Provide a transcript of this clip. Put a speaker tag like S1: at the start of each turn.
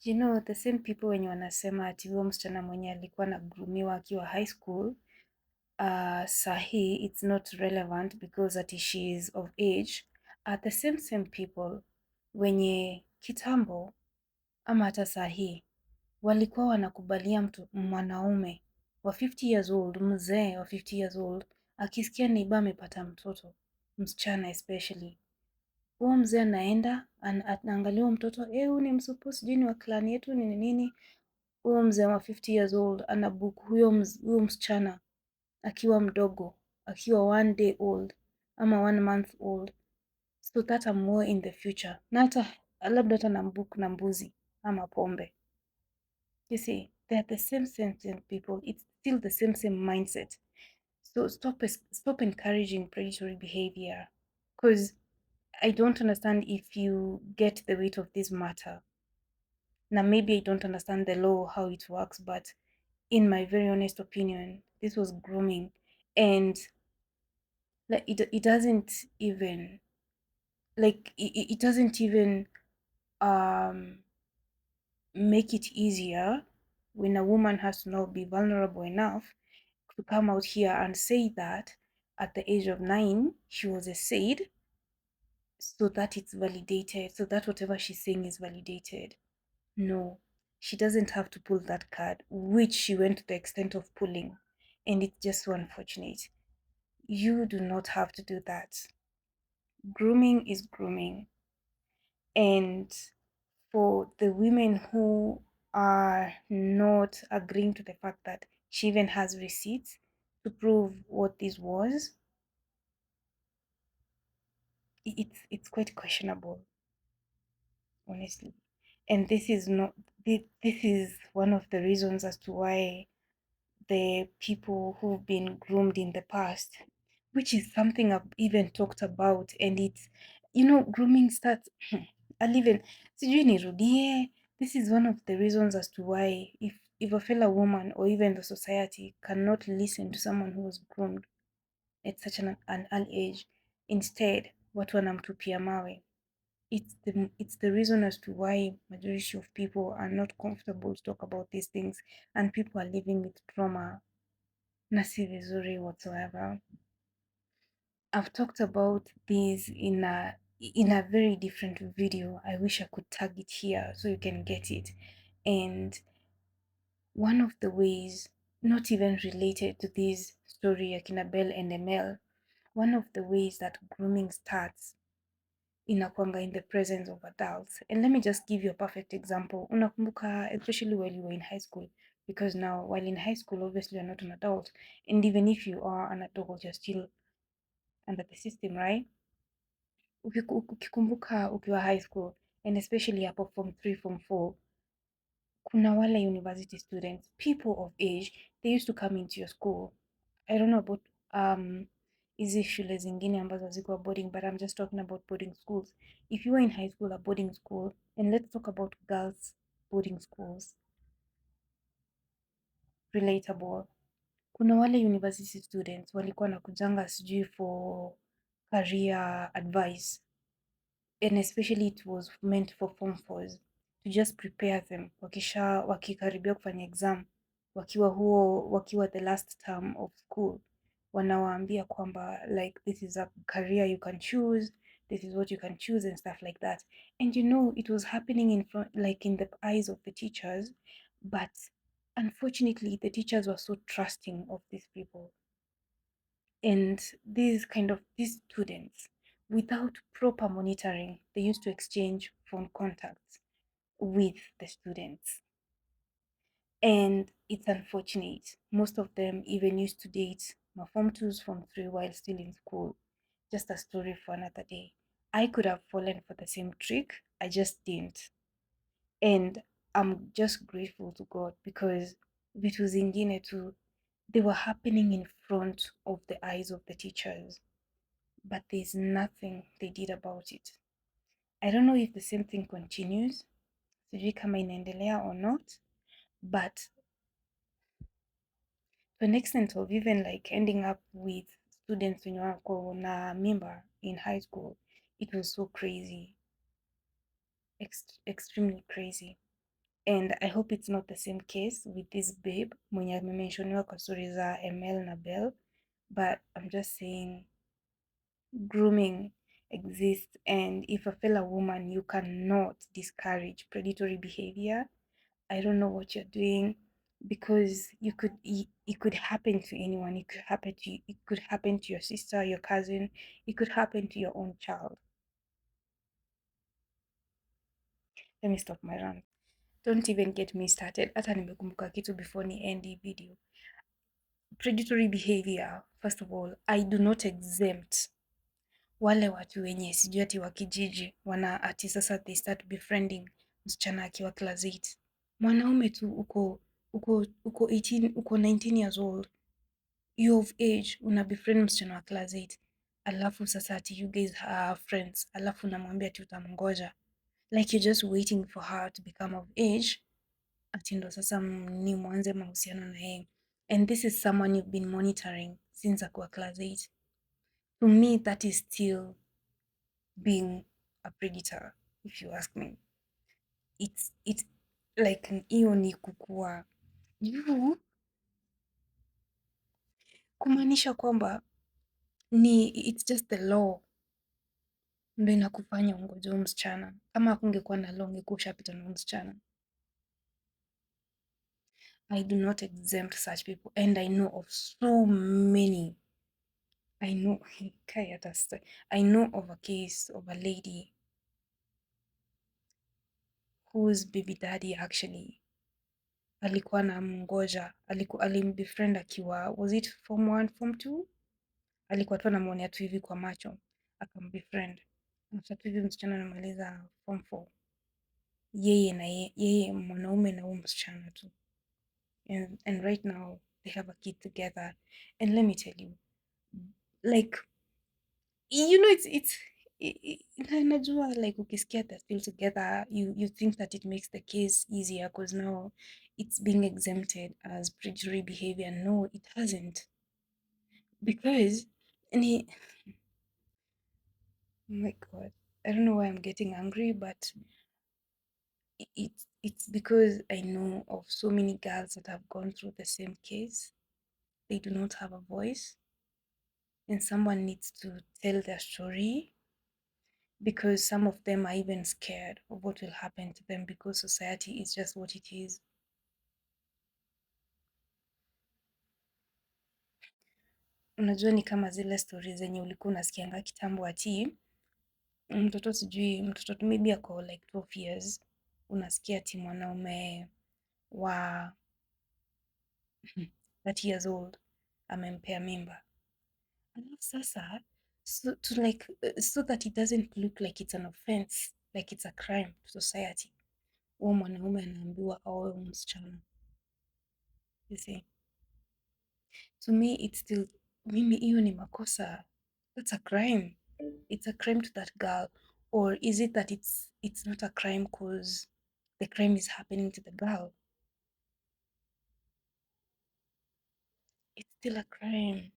S1: The same people wenye wanasema ati huyo msichana mwenye alikuwa anagrumiwa akiwa high school, sahi it's not relevant because ati she is of age, are the same people wenye kitambo ama hata sahi walikuwa wanakubalia mwanaume wa 50 years old, mzee wa 50 years old akisikia neiba amepata mtoto msichana, especially huo mzee anaenda anaangalia huyo mtoto, huyu ni msupu, sijui ni wa clan yetu nini nini. Huyo mzee wa 50 years old anabook huyo msichana akiwa mdogo, akiwa 1 day old ama 1 month old, so that amuoe in the future, na hata labda hata nambook na mbuzi ama pombe. You see, they're the same people. It's still the same mindset. So stop encouraging predatory behavior, because I don't understand if you get the weight of this matter. Now, maybe I don't understand the law, how it works, but in my very honest opinion, this was grooming. And like it doesn't even it doesn't even um make it easier when a woman has to now be vulnerable enough to come out here and say that at the age of 9 she was a SAID, so that it's validated, so that whatever she's saying is validated. No, she doesn't have to pull that card, which she went to the extent of pulling, and it's just so unfortunate. You do not have to do that. Grooming is grooming. And for the women who are not agreeing to the fact that she even has receipts to prove what this was, it's quite questionable, honestly. And this is not this is one of the reasons as to why the people who've been groomed in the past, which is something I've even talked about, and it's, grooming starts. I'll even, sijui nirudie. This is one of the reasons as to why if a fellow woman or even the society cannot listen to someone who was groomed at such an early age, instead watu wanamtupia mawe. It's the reason as to why majority of people are not comfortable to talk about these things, and people are living with trauma na si vizuri whatsoever. I've talked about this in a very different video. I wish I could tag it here so you can get it. And one of the ways, not even related to this story ya Bell and Emel, one of the ways that grooming starts inakwanga in the presence of adults. And let me just give you a perfect example. Unakumbuka, especially while you were in high school, because now while in high school, obviously you're not an adult, and even if you are an adult, you're still under the system, right? Ukikumbuka ukiwa high school, and especially hapo form 3, form 4, kuna wale university students, people of age, they used to come into your school. I don't know about hizi shule zingine ambazo ziko boarding, but I'm just talking about boarding schools. If you were in high school or boarding school, and let's talk about girls boarding schools, relatable. Kuna wale university students walikuwa nakujanga sijui for career advice, and especially it was meant for form 4s to just prepare them wakikaribia kufanya exam, wakiwa the last term of school, wanawaambia kwamba like this is a career you can choose, this is what you can choose and stuff like that. And it was happening in front, like in the eyes of the teachers, but unfortunately the teachers were so trusting of these people, and these students, without proper monitoring, they used to exchange phone contacts with the students. And it's unfortunate. Most of them even used to date my form 2s, form 3 while still in school. Just a story for another day. I could have fallen for the same trick, I just didn't. And I'm just grateful to God because vitu zingine too, they were happening in front of the eyes of the teachers, but there's nothing they did about it. I don't know if the same thing continues, sijui kama inaendelea or not, but to an extent of even like ending up with students wenye wako na mimba in high school, it was so crazy, extremely crazy. And I hope it's not the same case with this babe mwenye amementioniwa kwa story za ML na Bell, but I'm just saying grooming exists, and if a fellow woman, you cannot discourage predatory behavior. I don't know what you're doing, because it could happen to anyone. It could happen to you, it could happen to your sister, your cousin, it could happen to your own child. Let me stop my rant. Don't even get me started. Hata nimekumbuka kitu before ni end hii video. Predatory behavior, first of all, I do not exempt wale watu wenye sijui ati wa kijiji wana ati sasa they start befriending msichana akiwa class 8. Mwanaume tu uko 18, uko 19 years old, you of age, una befriend msichana wa class 8, alafu sasa ati you guys are friends, alafu unamwambia ati utamngoja, like you're just waiting for her to become of age ati ndo sasa ni mwanze mahusiano na yeye, and this is someone you've been monitoring since akuwa class 8. To me, that is still being a predator, if you ask me. It's like hiyo ni kukua juu, kumaanisha kwamba ni it's just the law ndo inakufanya ungoje huyo msichana. Kama hakungekuwa na law, ungekuwa ushapita na huyo msichana. I do not exempt such people, and I know of so many. I know I know of a case of a lady whose baby daddy actually alikuwa na mngoja, alimbefriend akiwa, was it form 1 form 2, alikuwa tu anamwonea tu hivi kwa macho, akambefriend. After tu hivi msichana anamaliza form 4, yeye mwanaume na huyo msichana tu, and right now they have a kid together. And let me tell you, like, you know, najua like ukisikia they're still together, you think that it makes the case easier because now it's being exempted as predatory behavior. No, it hasn't, because ni oh my god, I don't know why I'm getting angry, but it's because I know of so many girls that have gone through the same case. They do not have a voice, and someone needs to tell their story, because some of them are even scared of what will happen to them because society is just what it is. Unajua ni kama zile stori zenye ulikuwa unasikianga kitambo, ati mtoto sijui mtoto maybe ako like 12 years, unasikia ati mwanaume wa 30 years old amempea mimba. Alafu sasa so that it doesn't look like it's an offense, like it's a crime to society, huo mwanaume anaambiwa aoe msichana. You see, to me it's still, mimi hiyo ni makosa. That's a crime. It's a crime to that girl. Or is it that it's not a crime because the crime is happening to the girl? It's still a crime.